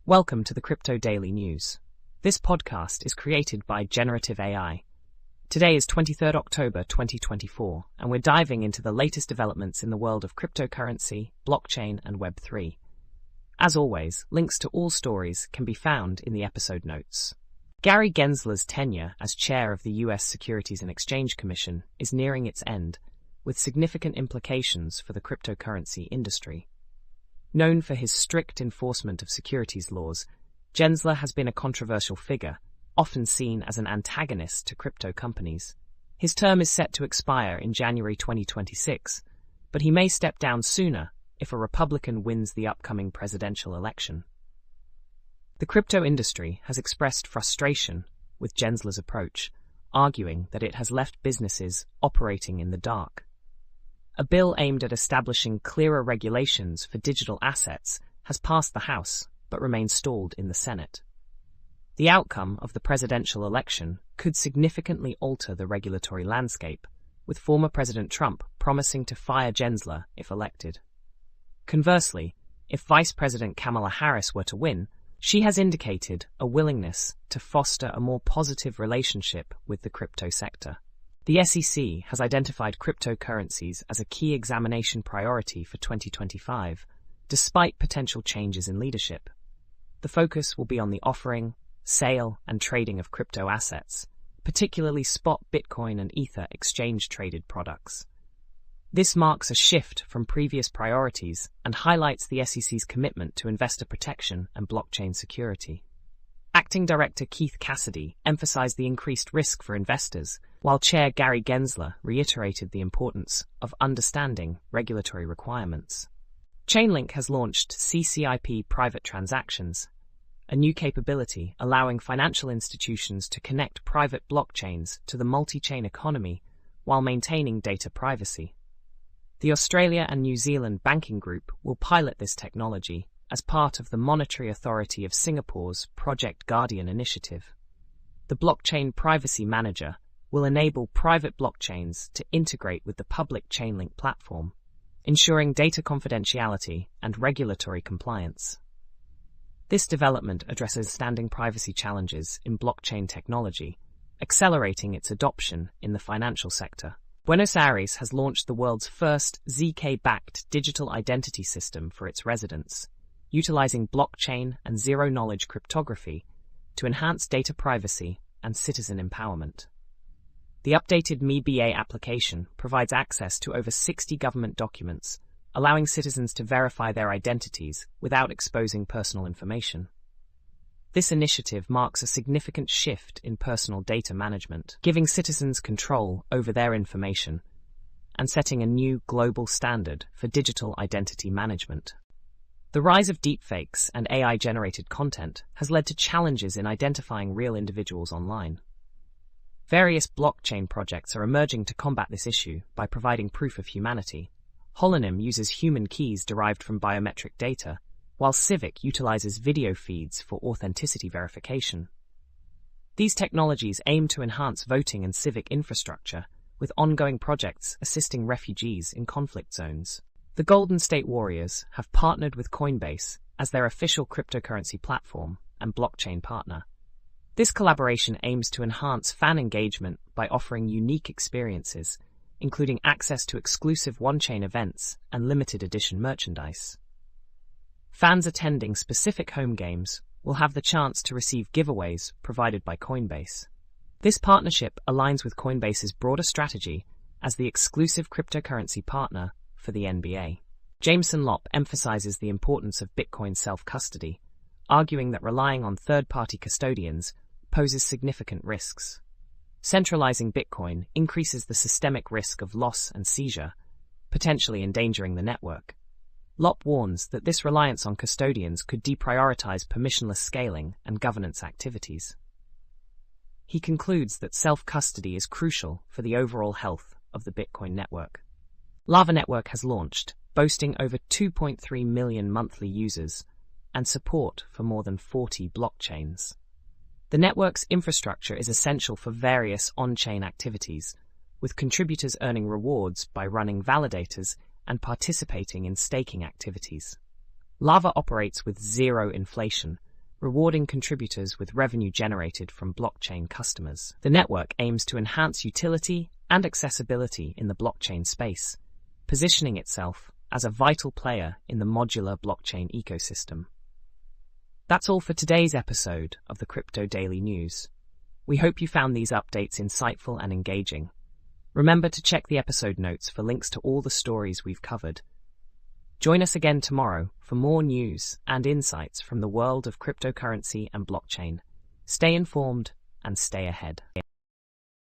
Welcome to the Crypto Daily News. This podcast is created by Generative AI. Today is 23rd October 2024, and we're diving into the latest developments in the world of cryptocurrency, blockchain, and Web3. As always, links to all stories can be found in the episode notes. Gary Gensler's tenure as chair of the US Securities and Exchange Commission is nearing its end, with significant implications for the cryptocurrency industry. Known for his strict enforcement of securities laws, Gensler has been a controversial figure, often seen as an antagonist to crypto companies. His term is set to expire in January 2026, but he may step down sooner if a Republican wins the upcoming presidential election. The crypto industry has expressed frustration with Gensler's approach, arguing that it has left businesses operating in the dark. A bill aimed at establishing clearer regulations for digital assets has passed the House, but remains stalled in the Senate. The outcome of the presidential election could significantly alter the regulatory landscape, with former President Trump promising to fire Gensler if elected. Conversely, if Vice President Kamala Harris were to win, she has indicated a willingness to foster a more positive relationship with the crypto sector. The SEC has identified cryptocurrencies as a key examination priority for 2025, despite potential changes in leadership. The focus will be on the offering, sale, and trading of crypto assets, particularly spot Bitcoin and Ether exchange-traded products. This marks a shift from previous priorities and highlights the SEC's commitment to investor protection and blockchain security. Acting Director Keith Cassidy emphasized the increased risk for investors, while Chair Gary Gensler reiterated the importance of understanding regulatory requirements. Chainlink has launched CCIP private transactions, a new capability allowing financial institutions to connect private blockchains to the multi-chain economy while maintaining data privacy. The Australia and New Zealand Banking Group will pilot this technology as part of the Monetary Authority of Singapore's Project Guardian initiative. The Blockchain Privacy Manager will enable private blockchains to integrate with the public Chainlink platform, ensuring data confidentiality and regulatory compliance. This development addresses standing privacy challenges in blockchain technology, accelerating its adoption in the financial sector. Buenos Aires has launched the world's first ZK-backed digital identity system for its residents, utilizing blockchain and zero-knowledge cryptography to enhance data privacy and citizen empowerment. The updated MiBA application provides access to over 60 government documents, allowing citizens to verify their identities without exposing personal information. This initiative marks a significant shift in personal data management, giving citizens control over their information and setting a new global standard for digital identity management. The rise of deepfakes and AI-generated content has led to challenges in identifying real individuals online. Various blockchain projects are emerging to combat this issue by providing proof of humanity. Holonym uses human keys derived from biometric data, while Civic utilizes video feeds for authenticity verification. These technologies aim to enhance voting and civic infrastructure, with ongoing projects assisting refugees in conflict zones. The Golden State Warriors have partnered with Coinbase as their official cryptocurrency platform and blockchain partner. This collaboration aims to enhance fan engagement by offering unique experiences, including access to exclusive on-chain events and limited edition merchandise. Fans attending specific home games will have the chance to receive giveaways provided by Coinbase. This partnership aligns with Coinbase's broader strategy as the exclusive cryptocurrency partner for the NBA. Jameson Lopp emphasizes the importance of Bitcoin self-custody, arguing that relying on third-party custodians poses significant risks. Centralizing Bitcoin increases the systemic risk of loss and seizure, potentially endangering the network. Lopp warns that this reliance on custodians could deprioritize permissionless scaling and governance activities. He concludes that self-custody is crucial for the overall health of the Bitcoin network. Lava Network has launched, boasting over 2.3 million monthly users and support for more than 40 blockchains. The network's infrastructure is essential for various on-chain activities, with contributors earning rewards by running validators and participating in staking activities. Lava operates with zero inflation, rewarding contributors with revenue generated from blockchain customers. The network aims to enhance utility and accessibility in the blockchain space, positioning itself as a vital player in the modular blockchain ecosystem. That's all for today's episode of the Crypto Daily News. We hope you found these updates insightful and engaging. Remember to check the episode notes for links to all the stories we've covered. Join us again tomorrow for more news and insights from the world of cryptocurrency and blockchain. Stay informed and stay ahead.